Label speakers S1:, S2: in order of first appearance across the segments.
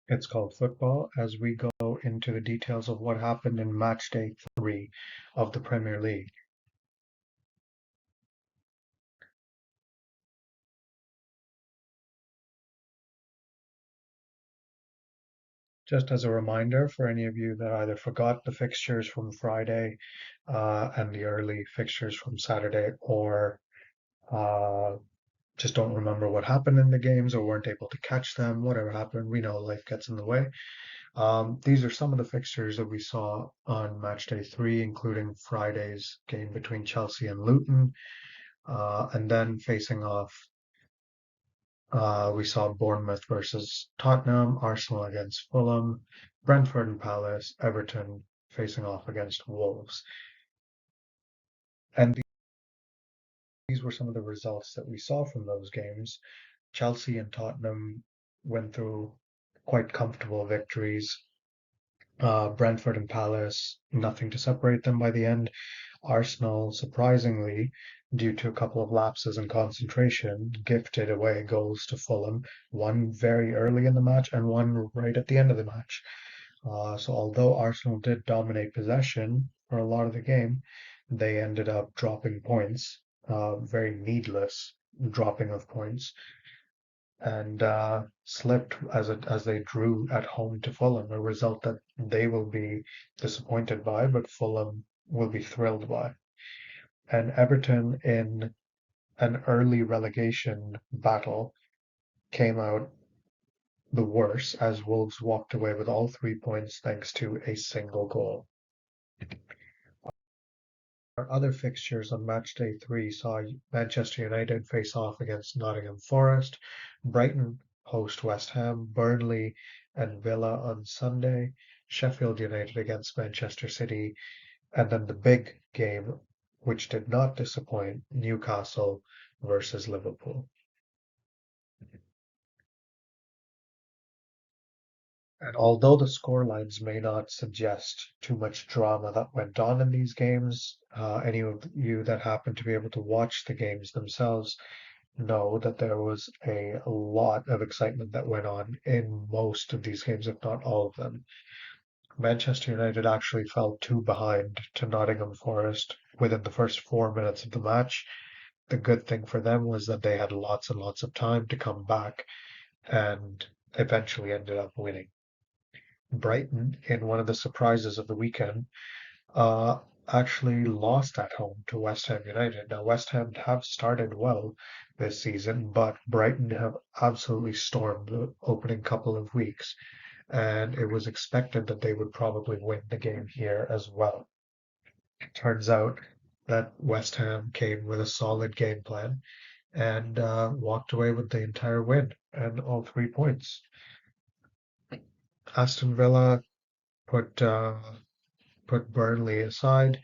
S1: It's called football as we go into the details of what happened in match day 3 of the Premier League. Just as a reminder for any of you that either forgot the fixtures from Friday and the early fixtures from Saturday, or uh, just don't remember what happened in the games or weren't able to catch them, whatever happened, we know life gets in the way. These are some of the fixtures that we saw on match day 3, including Friday's game between Chelsea and Luton, and then facing off. We saw Bournemouth versus Tottenham, Arsenal against Fulham, Brentford and Palace, Everton facing off against Wolves. And these were some of the results that we saw from those games. Chelsea and Tottenham went through quite comfortable victories. Brentford and Palace, nothing to separate them by the end. Arsenal, surprisingly, due to a couple of lapses in concentration, gifted away goals to Fulham, one very early in the match and one right at the end of the match. So although Arsenal did dominate possession for a lot of the game, they ended up dropping points, very needless dropping of points, and slipped as they drew at home to Fulham, a result that they will be disappointed by, but Fulham will be thrilled by. And Everton, in an early relegation battle, came out the worse as Wolves walked away with all 3 points thanks to a single goal. Our other fixtures on match day 3 saw Manchester United face off against Nottingham Forest, Brighton host West Ham, Burnley and Villa on Sunday, Sheffield United against Manchester City, and then the big game, which did not disappoint, Newcastle versus Liverpool. And although the scorelines may not suggest too much drama that went on in these games, any of you that happen to be able to watch the games themselves know that there was a lot of excitement that went on in most of these games, if not all of them. Manchester United actually fell 2 behind to Nottingham Forest within the first 4 minutes of the match. The good thing for them was that they had lots and lots of time to come back and eventually ended up winning. Brighton, in one of the surprises of the weekend, actually lost at home to West Ham United. Now, West Ham have started well this season, but Brighton have absolutely stormed the opening couple of weeks, and it was expected that they would probably win the game here as well. It turns out that West Ham came with a solid game plan and walked away with the entire win and all 3 points. Aston Villa put put Burnley aside.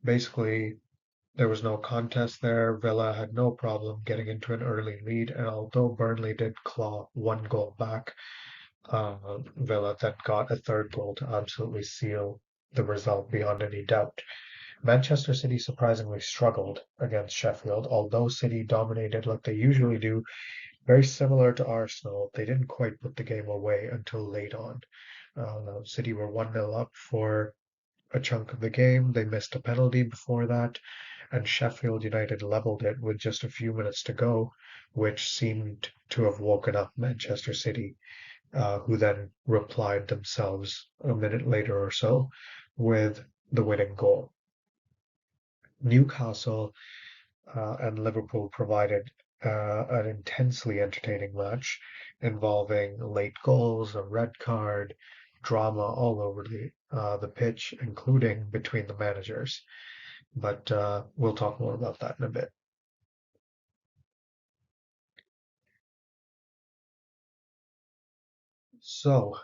S1: Basically, there was no contest there. Villa had no problem getting into an early lead, and although Burnley did claw 1 goal back, Villa then got a third goal to absolutely seal the result beyond any doubt. Manchester City surprisingly struggled against Sheffield, although City dominated like they usually do, very similar to Arsenal. They didn't quite put the game away until late on. City were 1-0 up for a chunk of the game. They missed a penalty before that, and Sheffield United leveled it with just a few minutes to go, which seemed to have woken up Manchester City, who then replied themselves a minute later or so with the winning goal. Newcastle and Liverpool provided an intensely entertaining match involving late goals, a red card, drama all over the pitch, including between the managers. But we'll talk more about that in a bit. So,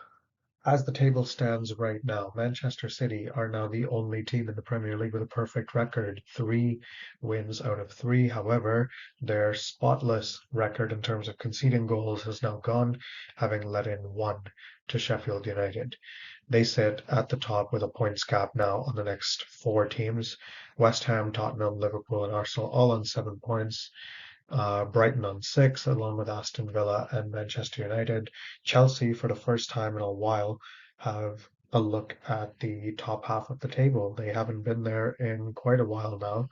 S1: as the table stands right now, Manchester City are now the only team in the Premier League with a perfect record, 3 wins out of 3. However, their spotless record in terms of conceding goals has now gone, having let in 1 to Sheffield United. They sit at the top with a points gap now on the next 4 teams. West Ham, Tottenham, Liverpool, and Arsenal all on 7 points. Brighton on 6, along with Aston Villa and Manchester United. Chelsea, for the first time in a while, have a look at the top half of the table. They haven't been there in quite a while now,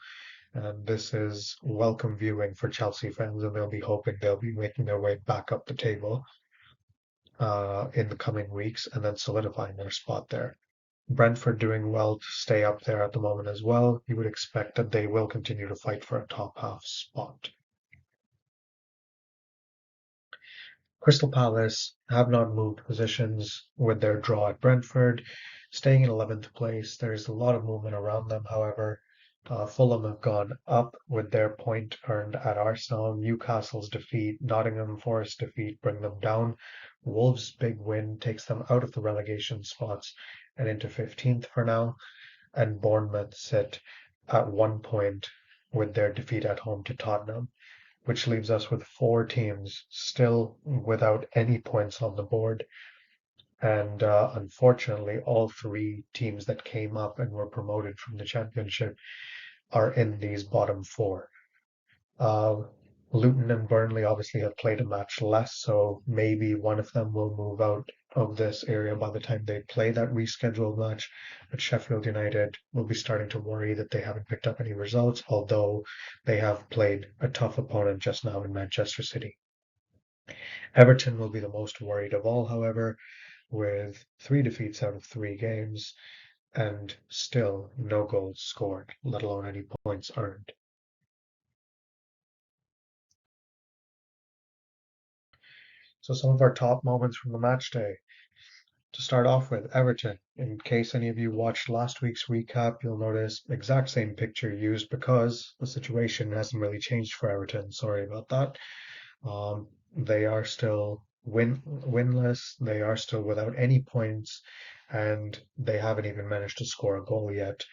S1: and this is welcome viewing for Chelsea fans, and they'll be hoping they'll be making their way back up the table in the coming weeks and then solidifying their spot there. Brentford doing well to stay up there at the moment as well. You would expect that they will continue to fight for a top half spot. Crystal Palace have not moved positions with their draw at Brentford, staying in 11th place. There's a lot of movement around them, however. Fulham have gone up with their point earned at Arsenal. Newcastle's defeat, Nottingham Forest defeat bring them down. Wolves' big win takes them out of the relegation spots and into 15th for now. And Bournemouth sit at 1 point with their defeat at home to Tottenham, which leaves us with 4 teams still without any points on the board. And unfortunately, all 3 teams that came up and were promoted from the championship are in these bottom 4. Uh, Luton and Burnley obviously have played a match less, so maybe one of them will move out of this area by the time they play that rescheduled match. But Sheffield United will be starting to worry that they haven't picked up any results, although they have played a tough opponent just now in Manchester City. Everton will be the most worried of all, however, with 3 defeats out of 3 games and still no goals scored, let alone any points earned. So some of our top moments from the match day. To start off with, Everton. In case any of you watched last week's recap, you'll notice exact same picture used because the situation hasn't really changed for Everton. Sorry about that. They are still winless. They are still without any points, and they haven't even managed to score a goal yet.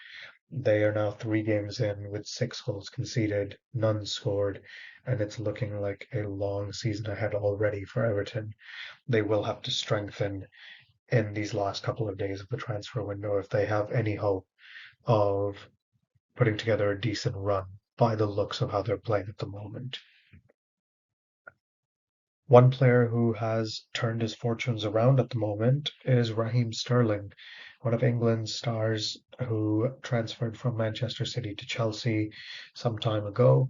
S1: They are now 3 games in with 6 goals conceded, none scored, and it's looking like a long season ahead already for Everton. They will have to strengthen in these last couple of days of the transfer window if they have any hope of putting together a decent run by the looks of how they're playing at the moment. One player who has turned his fortunes around at the moment is Raheem Sterling, one of England's stars who transferred from Manchester City to Chelsea some time ago,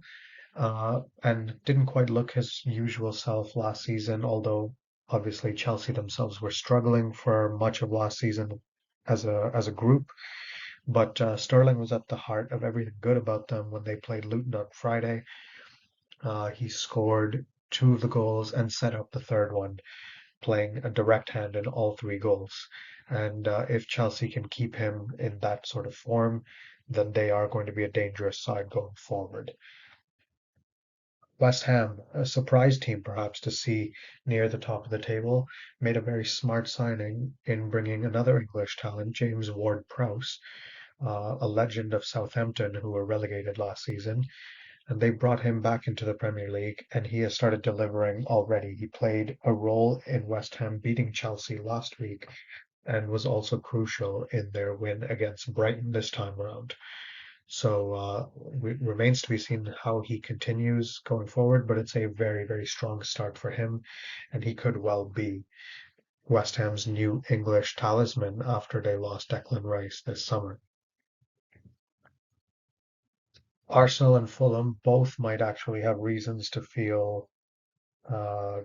S1: and didn't quite look his usual self last season, although obviously Chelsea themselves were struggling for much of last season as a group. But Sterling was at the heart of everything good about them when they played Luton on Friday. He scored 2 of the goals and set up the third one, playing a direct hand in all 3 goals. And if Chelsea can keep him in that sort of form, then they are going to be a dangerous side going forward. West Ham, a surprise team perhaps to see near the top of the table, made a very smart signing in bringing another English talent, James Ward-Prowse, a legend of Southampton who were relegated last season. And they brought him back into the Premier League, and he has started delivering already. He played a role in West Ham beating Chelsea last week and was also crucial in their win against Brighton this time around. So it remains to be seen how he continues going forward, but it's a very, very strong start for him, and he could well be West Ham's new English talisman after they lost Declan Rice this summer. Arsenal and Fulham both might actually have reasons to feel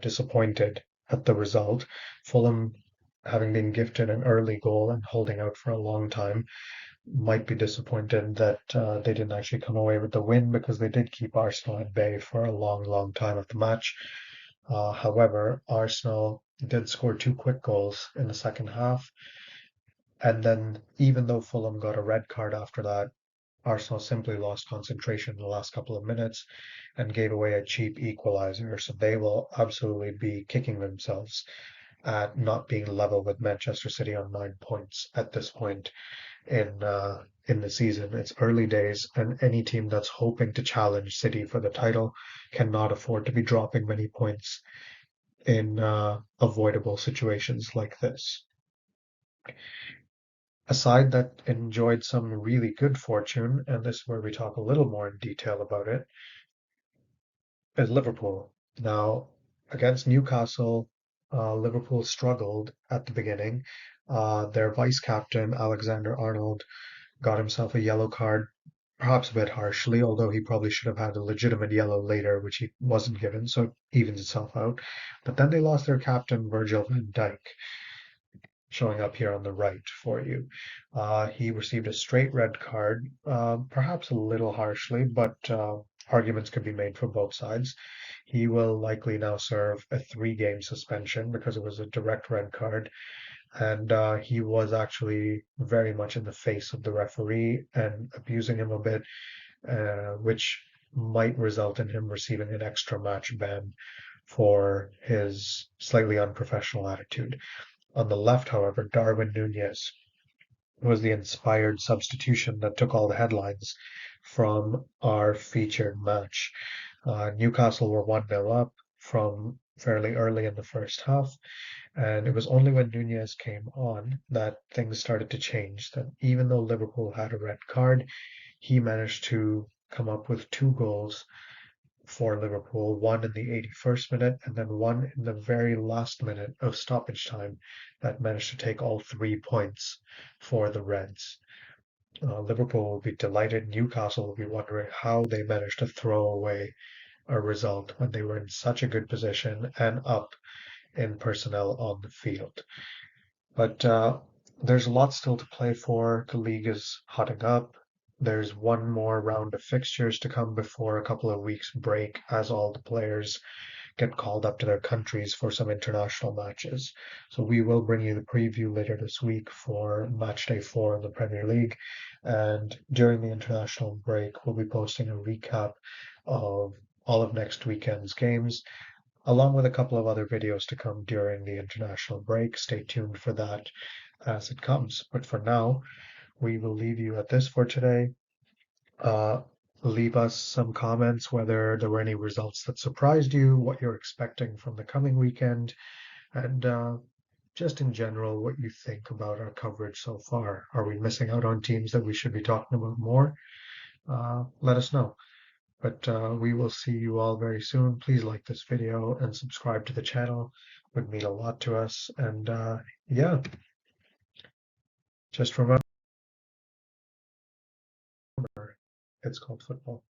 S1: disappointed at the result. Fulham, having been gifted an early goal and holding out for a long time, might be disappointed that they didn't actually come away with the win because they did keep Arsenal at bay for a long, long time of the match. However, Arsenal did score 2 quick goals in the second half. And then, even though Fulham got a red card after that, Arsenal simply lost concentration in the last couple of minutes and gave away a cheap equalizer. So they will absolutely be kicking themselves at not being level with Manchester City on 9 points at this point in the season. It's early days, and any team that's hoping to challenge City for the title cannot afford to be dropping many points in avoidable situations like this. A side that enjoyed some really good fortune, and this is where we talk a little more in detail about it, is Liverpool. Now, against Newcastle, Liverpool struggled at the beginning. Their vice captain, Alexander Arnold, got himself a yellow card, perhaps a bit harshly, although he probably should have had a legitimate yellow later, which he wasn't given, so it evens itself out. But then they lost their captain, Virgil van Dijk, showing up here on the right for you. He received a straight red card, perhaps a little harshly, but arguments could be made for both sides. He will likely now serve a 3-game suspension because it was a direct red card, and he was actually very much in the face of the referee and abusing him a bit, which might result in him receiving an extra match ban for his slightly unprofessional attitude. On the left, however, Darwin Nunez was the inspired substitution that took all the headlines from our featured match. Newcastle were 1-0 up from fairly early in the first half, and it was only when Nunez came on that things started to change. That even though Liverpool had a red card, he managed to come up with 2 goals for Liverpool, one in the 81st minute and then one in the very last minute of stoppage time that managed to take all 3 points for the Reds. Liverpool will be delighted. Newcastle will be wondering how they managed to throw away a result when they were in such a good position and up in personnel on the field. But there's a lot still to play for. The league is hotting up. There's one more round of fixtures to come before a couple of weeks break as all the players get called up to their countries for some international matches. So we will bring you the preview later this week for Matchday 4 in the Premier League. And during the international break, we'll be posting a recap of all of next weekend's games, along with a couple of other videos to come during the international break. Stay tuned for that as it comes. But for now, we will leave you at this for today. Uh, leave us some comments whether there were any results that surprised you, what you're expecting from the coming weekend, and just in general, what you think about our coverage so far. Are we missing out on teams that we should be talking about more? Let us know. But we will see you all very soon. Please like this video and subscribe to the channel. It would mean a lot to us. And yeah, just remember, it's called football.